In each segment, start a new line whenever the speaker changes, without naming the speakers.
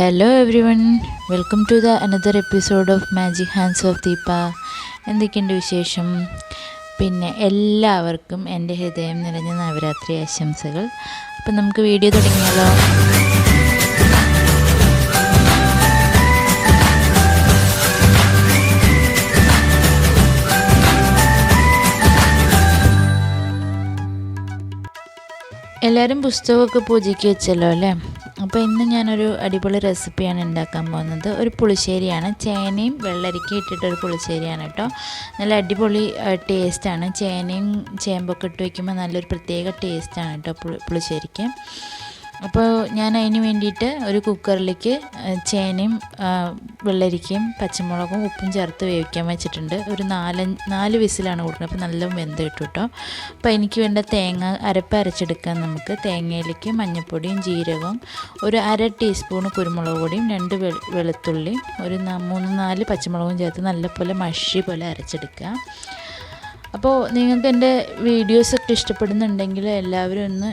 Hello everyone, welcome to the another episode of Magic Hands of Deepa. എന്തൊക്കെയുണ്ട് വിശേഷം? പിന്നെ എല്ലാവർക്കും എൻ്റെ ഹൃദയം നിറഞ്ഞ നവരാത്രി ആശംസകൾ. അപ്പം നമുക്ക് വീഡിയോ തുടങ്ങിയാലോ? എല്ലാവരും പുസ്തകമൊക്കെ പൂജയ്ക്ക് വെച്ചല്ലോ അല്ലേ? അപ്പോൾ ഇന്ന് ഞാനൊരു അടിപൊളി റെസിപ്പിയാണ് ഉണ്ടാക്കാൻ പോകുന്നത്. ഒരു പുളിശ്ശേരിയാണ്, ചേനയും വെള്ളരിക്കയും ഇട്ടിട്ടൊരു പുളിശ്ശേരിയാണ് കേട്ടോ. നല്ല അടിപൊളി ടേസ്റ്റാണ്. ചേനയും ചേമ്പൊക്കെ ഇട്ട് വയ്ക്കുമ്പോൾ നല്ലൊരു പ്രത്യേക ടേസ്റ്റാണ് കേട്ടോ പുളിശ്ശേരിക്ക്. അപ്പോൾ ഞാൻ അതിന് വേണ്ടിയിട്ട് ഒരു കുക്കറിലേക്ക് ചേനയും വെള്ളരിക്കയും പച്ചമുളകും ഉപ്പും ചേർത്ത് വേവിക്കാൻ വെച്ചിട്ടുണ്ട്. ഒരു നാല് വിസിലാണ് കൊടുക്കുന്നത്. അപ്പോൾ നല്ല വെന്ത് കിട്ടും കേട്ടോ. അപ്പോൾ എനിക്ക് വേണ്ട തേങ്ങ അരച്ചെടുക്കാം. നമുക്ക് തേങ്ങയിലേക്ക് മഞ്ഞൾപ്പൊടിയും ജീരകവും ഒരു 1/2 ടീസ്പൂൺ കുരുമുളക് പൊടിയും 2 വെളുത്തുള്ളിയും ഒരു 3-4 പച്ചമുളകും ചേർത്ത് നല്ലപോലെ മഷി പോലെ അരച്ചെടുക്കുക. അപ്പോൾ നിങ്ങൾക്ക് എൻ്റെ വീഡിയോസൊക്കെ ഇഷ്ടപ്പെടുന്നുണ്ടെങ്കിൽ എല്ലാവരും ഒന്ന്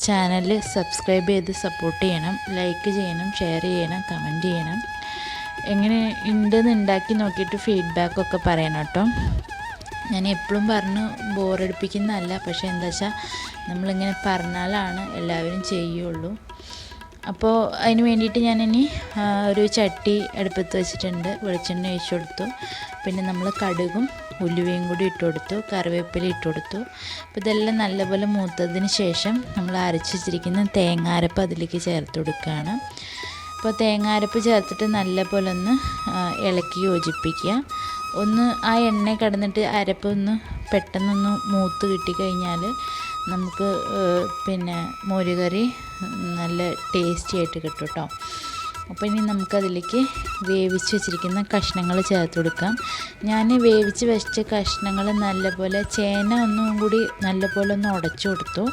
ചാനൽ സബ്സ്ക്രൈബ് ചെയ്ത് സപ്പോർട്ട് ചെയ്യണം, ലൈക്ക് ചെയ്യണം, ഷെയർ ചെയ്യണം, കമൻറ്റ് ചെയ്യണം. എങ്ങനെ ഉണ്ടെന്ന് ഉണ്ടാക്കി നോക്കിയിട്ട് ഫീഡ്ബാക്കൊക്കെ പറയണം കേട്ടോ. ഞാൻ എപ്പോഴും പറഞ്ഞ് ബോറടിപ്പിക്കുന്നതല്ല, പക്ഷേ എന്താ വെച്ചാൽ നമ്മളിങ്ങനെ പറഞ്ഞാലാണ് എല്ലാവരും ചെയ്യുള്ളൂ. അപ്പോൾ അതിന് വേണ്ടിയിട്ട് ഞാനിനി ഒരു ചട്ടി അടുപ്പത്ത് വെച്ചിട്ടുണ്ട്. വെളിച്ചെണ്ണ ഒഴിച്ചു കൊടുത്തു. പിന്നെ നമ്മൾ കടുകും ഉലുവയും കൂടി ഇട്ട് കൊടുത്തു, കറിവേപ്പില ഇട്ട് കൊടുത്തു. അപ്പോൾ ഇതെല്ലാം നല്ലപോലെ മൂത്തതിന് ശേഷം നമ്മൾ അരച്ച് വെച്ചിരിക്കുന്ന തേങ്ങാരപ്പ് അതിലേക്ക് ചേർത്ത് കൊടുക്കുകയാണ്. അപ്പോൾ തേങ്ങാരപ്പ് ചേർത്തിട്ട് നല്ലപോലെ ഒന്ന് ഇളക്കി യോജിപ്പിക്കുക. ഒന്ന് ആ എണ്ണ കിടന്നിട്ട് അരപ്പ് ഒന്ന് പെട്ടെന്നൊന്ന് മൂത്ത് കിട്ടിക്കഴിഞ്ഞാൽ നമുക്ക് പിന്നെ മോരുകറി നല്ല ടേസ്റ്റി ആയിട്ട് കിട്ടും കേട്ടോ. അപ്പോൾ ഇനി നമുക്കതിലേക്ക് വേവിച്ച് വെച്ചിരിക്കുന്ന കഷ്ണങ്ങൾ ചേർത്ത് കൊടുക്കാം. ഞാൻ വേവിച്ച് വെച്ച കഷ്ണങ്ങൾ നല്ലപോലെ ചേന ഒന്നും കൂടി നല്ലപോലെ ഒന്ന് ഉടച്ചു കൊടുത്തു.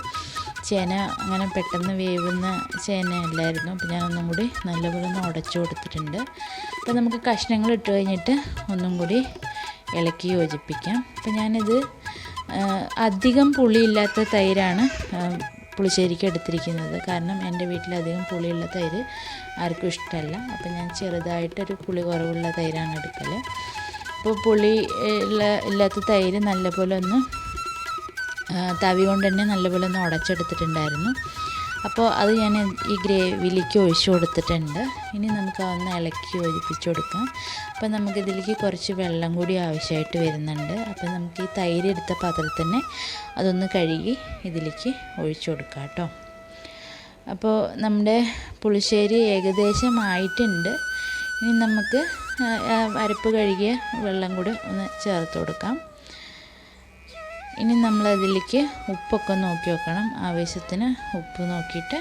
ചേന അങ്ങനെ പെട്ടെന്ന് വേവുന്ന ചേന അല്ലായിരുന്നു. അപ്പോൾ ഞാനൊന്നും കൂടി നല്ലപോലെ ഒന്ന് ഉടച്ചു കൊടുത്തിട്ടുണ്ട്. അപ്പോൾ നമുക്ക് കഷ്ണങ്ങൾ ഇട്ട് കഴിഞ്ഞിട്ട് ഒന്നും കൂടി ഇളക്കി യോജിപ്പിക്കാം. അപ്പോൾ ഞാനിത് അധികം പുളിയില്ലാത്ത തൈരാണ് പുളിശ്ശേരിക്ക് എടുത്തിരിക്കുന്നത്. കാരണം എൻ്റെ വീട്ടിലധികം പുളിയുള്ള തൈര് ആർക്കും ഇഷ്ടമല്ല. അപ്പോൾ ഞാൻ ചെറുതായിട്ടൊരു പുളി കുറവുള്ള തൈരാണ് എടുക്കൽ. അപ്പോൾ പുളി ഇല്ലാത്ത തൈര് നല്ലപോലെ ഒന്ന് തവി കൊണ്ട് തന്നെ നല്ലപോലെ ഒന്ന് ഉടച്ചെടുത്തിട്ടുണ്ടായിരുന്നു. അപ്പോൾ അത് ഞാൻ ഈ ഗ്രേവിയിലേക്ക് ഒഴിച്ചു കൊടുത്തിട്ടുണ്ട്. ഇനി നമുക്ക് അതൊന്ന് ഇളക്കി യോജിപ്പിച്ച് കൊടുക്കാം. അപ്പോൾ നമുക്കിതിലേക്ക് കുറച്ച് വെള്ളം കൂടി ആവശ്യമായിട്ട് വരുന്നുണ്ട്. അപ്പോൾ നമുക്ക് ഈ തൈര് എടുത്ത പാത്രത്തിൽ തന്നെ അതൊന്ന് കഴുകി ഇതിലേക്ക് ഒഴിച്ചു കൊടുക്കാം കേട്ടോ. അപ്പോൾ നമ്മുടെ പുളിശ്ശേരി ഏകദേശം ആയിട്ടുണ്ട്. ഇനി നമുക്ക് അരപ്പ് കഴുകിയ വെള്ളം കൂടി ഒന്ന് ചേർത്ത് കൊടുക്കാം. ഇനി നമ്മളതിലേക്ക് ഉപ്പൊക്കെ നോക്കി വെക്കണം. ആവശ്യത്തിന് ഉപ്പ് നോക്കിയിട്ട്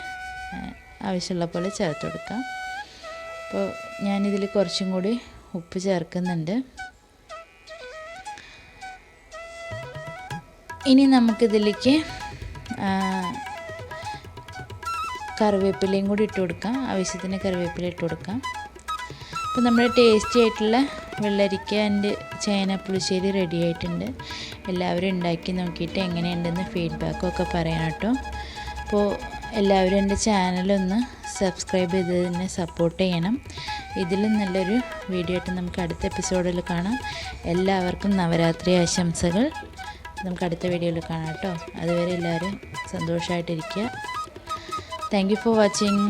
ആവശ്യമുള്ള പോലെ ചേർത്ത് കൊടുക്കാം. അപ്പോൾ ഞാനിതിൽ കുറച്ചും കൂടി ഉപ്പ് ചേർക്കുന്നുണ്ട്. ഇനി നമുക്കിതിലേക്ക് കറിവേപ്പിലയും കൂടി ഇട്ട് കൊടുക്കാം. ആവശ്യത്തിന് കറിവേപ്പില ഇട്ട് കൊടുക്കാം. അപ്പോൾ നമ്മുടെ ടേസ്റ്റി ആയിട്ടുള്ള വെള്ളരിക്ക ആൻഡ് ചേന പുളിശ്ശേരി റെഡി ആയിട്ടുണ്ട്. എല്ലാവരും ഉണ്ടാക്കി നോക്കിയിട്ട് എങ്ങനെയുണ്ടെന്ന് ഫീഡ്ബാക്കൊക്കെ പറയണം കേട്ടോ. അപ്പോൾ എല്ലാവരും എൻ്റെ ചാനലൊന്ന് സബ്സ്ക്രൈബ് ചെയ്ത് തന്നെ സപ്പോർട്ട് ചെയ്യണം. ഇതിലും നല്ലൊരു വീഡിയോ ആയിട്ട് നമുക്ക് അടുത്ത എപ്പിസോഡിൽ കാണാം. എല്ലാവർക്കും നവരാത്രി ആശംസകൾ. നമുക്ക് അടുത്ത വീഡിയോയിൽ കാണാം കേട്ടോ. അതുവരെ എല്ലാവരും സന്തോഷമായിട്ടിരിക്കുക. Thank you for watching.